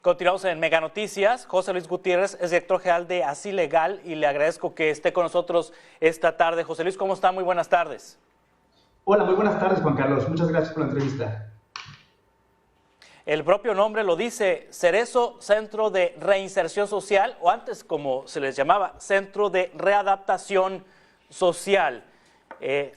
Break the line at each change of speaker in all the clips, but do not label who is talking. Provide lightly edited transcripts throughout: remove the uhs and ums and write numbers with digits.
Continuamos en Mega Noticias. José Luis Gutiérrez es director general de Así Legal y le agradezco que esté con nosotros esta tarde. José Luis, ¿cómo está? Muy buenas tardes.
Hola, muy buenas tardes, Juan Carlos. Muchas gracias por la entrevista.
El propio nombre lo dice, Cerezo Centro de Reinserción Social, o antes como se les llamaba, Centro de Readaptación Social.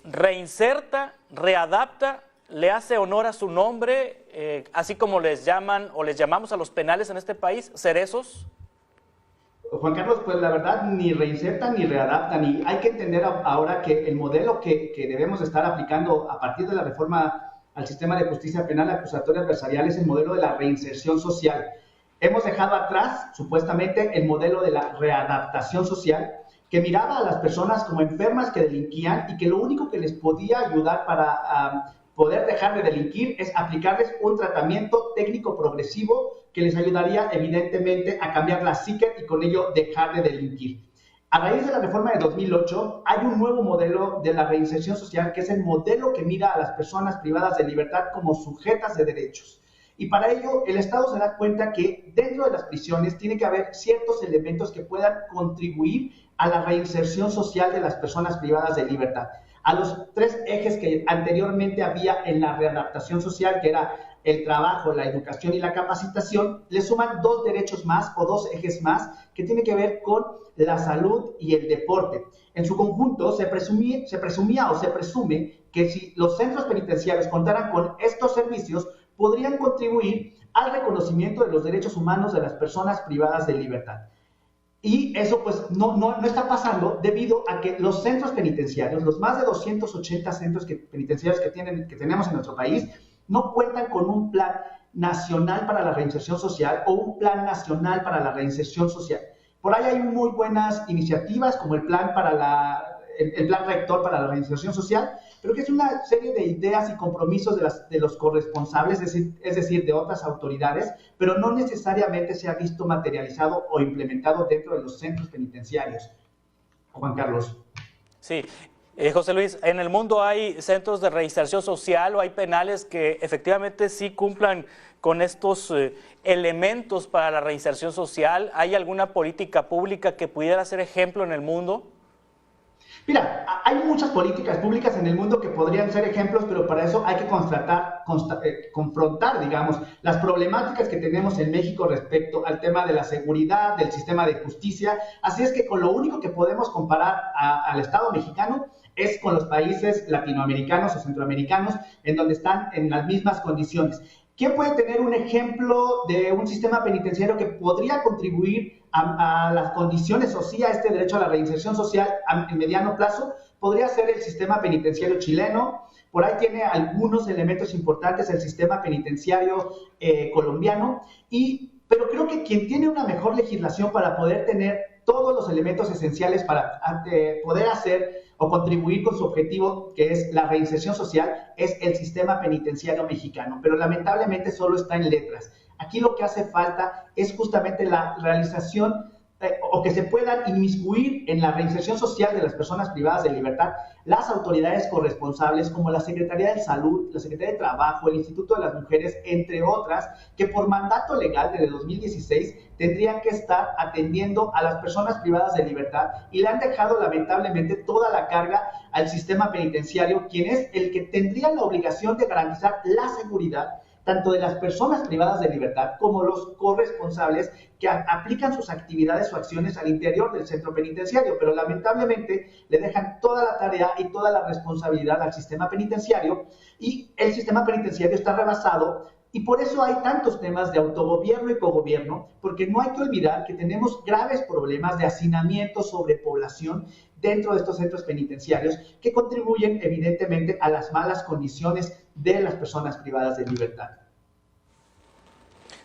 Reinserta, readapta, le hace honor a su nombre, así como les llaman o les llamamos a los penales en este país, cerezos.
Juan Carlos, pues la verdad ni reinserta ni readapta, ni hay que entender ahora que el modelo que debemos estar aplicando a partir de la reforma al sistema de justicia penal acusatoria adversarial es el modelo de la reinserción social. Hemos dejado atrás, supuestamente, el modelo de la readaptación social, que miraba a las personas como enfermas que delinquían y que lo único que les podía ayudar para poder dejar de delinquir es aplicarles un tratamiento técnico progresivo que les ayudaría evidentemente a cambiar la psique y con ello dejar de delinquir. A raíz de la reforma de 2008 hay un nuevo modelo de la reinserción social que es el modelo que mira a las personas privadas de libertad como sujetas de derechos. Y para ello el Estado se da cuenta que dentro de las prisiones tiene que haber ciertos elementos que puedan contribuir a la reinserción social de las personas privadas de libertad. A los tres ejes que anteriormente había en la readaptación social, que era el trabajo, la educación y la capacitación, le suman dos derechos más o dos ejes más que tienen que ver con la salud y el deporte. En su conjunto se presumía o se presume que si los centros penitenciarios contaran con estos servicios, podrían contribuir al reconocimiento de los derechos humanos de las personas privadas de libertad. Y eso pues no está pasando debido a que los centros penitenciarios, los más de 280 centros penitenciarios que tenemos en nuestro país, no cuentan con un plan nacional para la reinserción social o un plan nacional para la reinserción social. Por ahí hay muy buenas iniciativas como el plan rector para la reinserción social, pero que es una serie de ideas y compromisos de los corresponsables, es decir, de otras autoridades, pero no necesariamente se ha visto materializado o implementado dentro de los centros penitenciarios. Juan Carlos.
Sí. José Luis, ¿en el mundo hay centros de reinserción social o hay penales que efectivamente sí cumplan con estos elementos para la reinserción social? ¿Hay alguna política pública que pudiera ser ejemplo en el mundo?
Mira, hay muchas políticas públicas en el mundo que podrían ser ejemplos, pero para eso hay que confrontar, digamos, las problemáticas que tenemos en México respecto al tema de la seguridad, del sistema de justicia. Así es que con lo único que podemos comparar al Estado mexicano es con los países latinoamericanos o centroamericanos, en donde están en las mismas condiciones. ¿Quién puede tener un ejemplo de un sistema penitenciario que podría contribuir a las condiciones o sí a este derecho a la reinserción social en mediano plazo? Podría ser el sistema penitenciario chileno. Por ahí tiene algunos elementos importantes el sistema penitenciario colombiano, pero creo que quien tiene una mejor legislación para poder tener todos los elementos esenciales para poder hacer o contribuir con su objetivo, que es la reinserción social, es el sistema penitenciario mexicano, pero lamentablemente solo está en letras. Aquí lo que hace falta es justamente la realización o que se puedan inmiscuir en la reinserción social de las personas privadas de libertad las autoridades corresponsables como la Secretaría de Salud, la Secretaría de Trabajo, el Instituto de las Mujeres, entre otras, que por mandato legal desde 2016 tendrían que estar atendiendo a las personas privadas de libertad y le han dejado lamentablemente toda la carga al sistema penitenciario, quien es el que tendría la obligación de garantizar la seguridad tanto de las personas privadas de libertad como los corresponsables que aplican sus actividades o acciones al interior del centro penitenciario, pero lamentablemente le dejan toda la tarea y toda la responsabilidad al sistema penitenciario y el sistema penitenciario está rebasado y por eso hay tantos temas de autogobierno y cogobierno, porque no hay que olvidar que tenemos graves problemas de hacinamiento, sobrepoblación dentro de estos centros penitenciarios que contribuyen evidentemente a las malas condiciones de las personas privadas de libertad.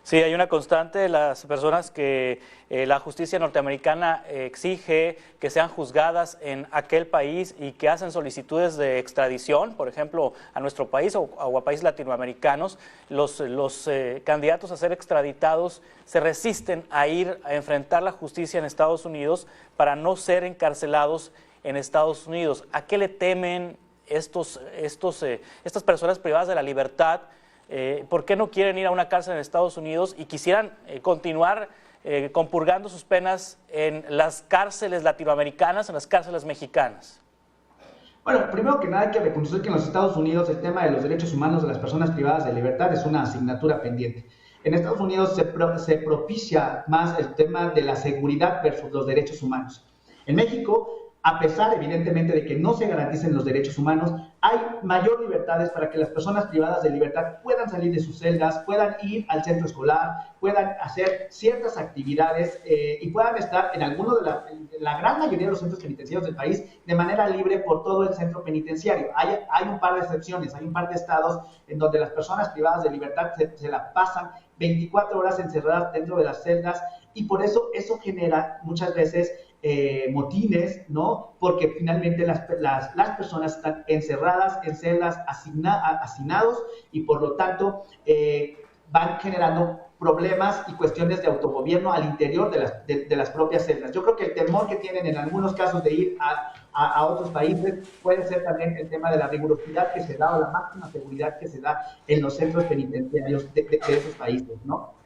Sí, hay una constante de las personas que la justicia norteamericana exige que sean juzgadas en aquel país y que hacen solicitudes de extradición, por ejemplo, a nuestro país o a países latinoamericanos. Los candidatos a ser extraditados se resisten a ir a enfrentar la justicia en Estados Unidos para no ser encarcelados en Estados Unidos. ¿A qué le temen estas personas privadas de la libertad ¿por qué no quieren ir a una cárcel en Estados Unidos y quisieran continuar compurgando sus penas en las cárceles latinoamericanas, en las cárceles mexicanas?
Bueno, primero que nada hay que reconocer que en los Estados Unidos el tema de los derechos humanos de las personas privadas de libertad es una asignatura pendiente. En Estados Unidos se propicia más el tema de la seguridad versus los derechos humanos. En México, a pesar evidentemente de que no se garanticen los derechos humanos, hay mayor libertades para que las personas privadas de libertad puedan salir de sus celdas, puedan ir al centro escolar, puedan hacer ciertas actividades y puedan estar en alguno de la gran mayoría de los centros penitenciarios del país de manera libre por todo el centro penitenciario. Hay un par de excepciones, hay un par de estados en donde las personas privadas de libertad se la pasan 24 horas encerradas dentro de las celdas y por eso genera muchas veces motines, ¿no? Porque finalmente las personas están encerradas en celdas hacinados y por lo tanto van generando problemas y cuestiones de autogobierno al interior de las propias celdas. Yo creo que el temor que tienen en algunos casos de ir a otros países puede ser también el tema de la rigurosidad que se da o la máxima seguridad que se da en los centros penitenciarios de esos países, ¿no?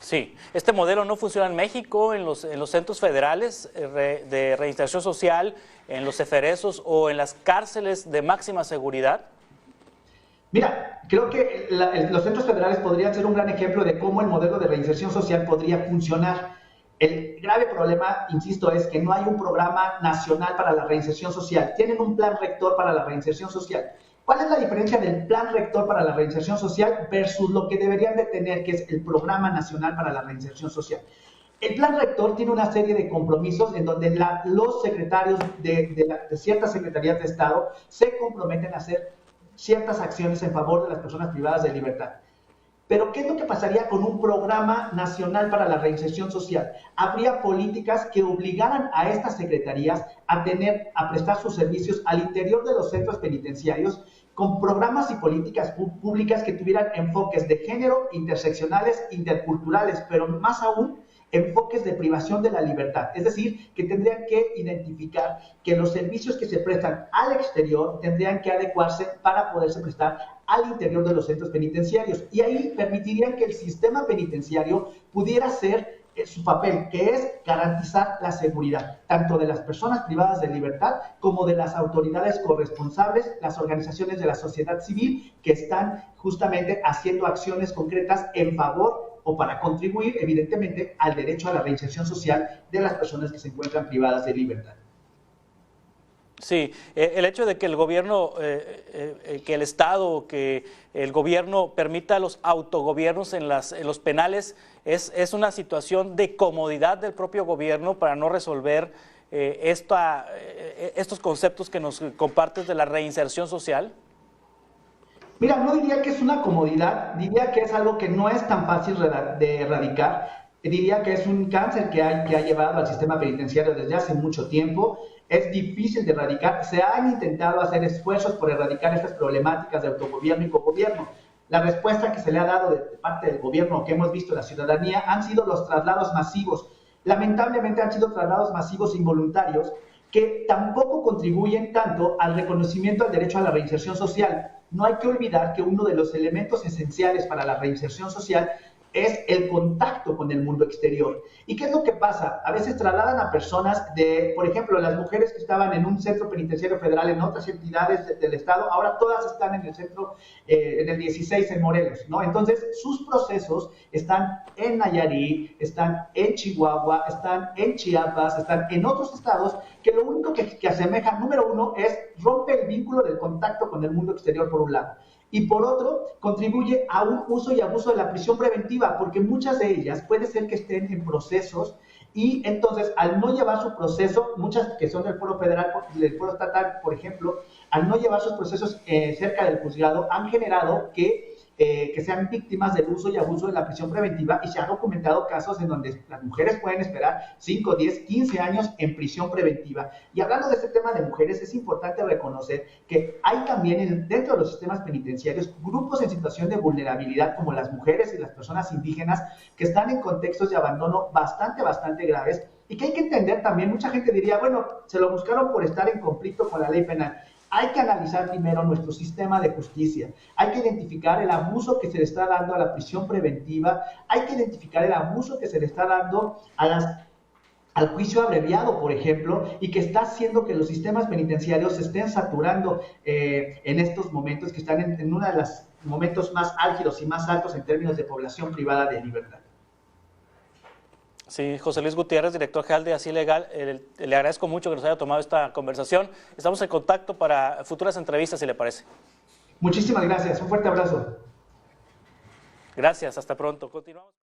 Sí, este modelo no funciona en México, en los centros federales de reinserción social, en los ceferezos o en las cárceles de máxima seguridad.
Mira, creo que los centros federales podrían ser un gran ejemplo de cómo el modelo de reinserción social podría funcionar. El grave problema, insisto, es que no hay un programa nacional para la reinserción social. Tienen un plan rector para la reinserción social. ¿Cuál es la diferencia del plan rector para la reinserción social versus lo que deberían de tener, que es el programa nacional para la reinserción social? El plan rector tiene una serie de compromisos en donde los secretarios de ciertas secretarías de Estado se comprometen a hacer ciertas acciones en favor de las personas privadas de libertad. Pero ¿qué es lo que pasaría con un programa nacional para la reinserción social? Habría políticas que obligaran a estas secretarías a prestar sus servicios al interior de los centros penitenciarios con programas y políticas públicas que tuvieran enfoques de género, interseccionales, interculturales, pero más aún enfoques de privación de la libertad. Es decir, que tendrían que identificar que los servicios que se prestan al exterior tendrían que adecuarse para poderse prestar al interior de los centros penitenciarios. Y ahí permitirían que el sistema penitenciario pudiera hacer su papel, que es garantizar la seguridad, tanto de las personas privadas de libertad como de las autoridades corresponsables, las organizaciones de la sociedad civil que están justamente haciendo acciones concretas en favor o para contribuir, evidentemente, al derecho a la reinserción social de las personas que se encuentran privadas de libertad.
Sí, el hecho de que el gobierno, que el Estado, que el gobierno permita los autogobiernos en los penales es una situación de comodidad del propio gobierno para no resolver estos conceptos que nos compartes de la reinserción social.
Mira, no diría que es una comodidad, diría que es algo que no es tan fácil de erradicar, diría que es un cáncer que ha llevado al sistema penitenciario desde hace mucho tiempo. Es difícil de erradicar, se han intentado hacer esfuerzos por erradicar estas problemáticas de autogobierno y cogobierno. La respuesta que se le ha dado de parte del gobierno que hemos visto en la ciudadanía han sido los traslados masivos. Lamentablemente han sido traslados masivos involuntarios que tampoco contribuyen tanto al reconocimiento del derecho a la reinserción social. No hay que olvidar que uno de los elementos esenciales para la reinserción social es el contacto con el mundo exterior. ¿Y qué es lo que pasa? A veces trasladan a personas por ejemplo, las mujeres que estaban en un centro penitenciario federal en otras entidades del Estado, ahora todas están en el centro, en el 16 en Morelos, ¿no? Entonces, sus procesos están en Nayarit, están en Chihuahua, están en Chiapas, están en otros estados que lo único que asemeja, número uno, es rompe el vínculo del contacto con el mundo exterior por un lado. Y por otro, contribuye a un uso y abuso de la prisión preventiva, porque muchas de ellas puede ser que estén en procesos y entonces al no llevar su proceso, muchas que son del Foro Federal, del Foro Estatal, por ejemplo, al no llevar sus procesos cerca del juzgado, han generado que sean víctimas del uso y abuso de la prisión preventiva y se han documentado casos en donde las mujeres pueden esperar 5, 10, 15 años en prisión preventiva. Y hablando de este tema de mujeres, es importante reconocer que hay también dentro de los sistemas penitenciarios grupos en situación de vulnerabilidad como las mujeres y las personas indígenas que están en contextos de abandono bastante graves y que hay que entender también. Mucha gente diría, bueno, se lo buscaron por estar en conflicto con la ley penal. hay que analizar primero nuestro sistema de justicia, hay que identificar el abuso que se le está dando a la prisión preventiva, hay que identificar el abuso que se le está dando al juicio abreviado, por ejemplo, y que está haciendo que los sistemas penitenciarios se estén saturando en estos momentos, que están en uno de los momentos más álgidos y más altos en términos de población privada de libertad.
Sí, José Luis Gutiérrez, director general de Así Legal, le agradezco mucho que nos haya tomado esta conversación. Estamos en contacto para futuras entrevistas, si le parece.
Muchísimas gracias, un fuerte abrazo.
Gracias, hasta pronto. Continuamos.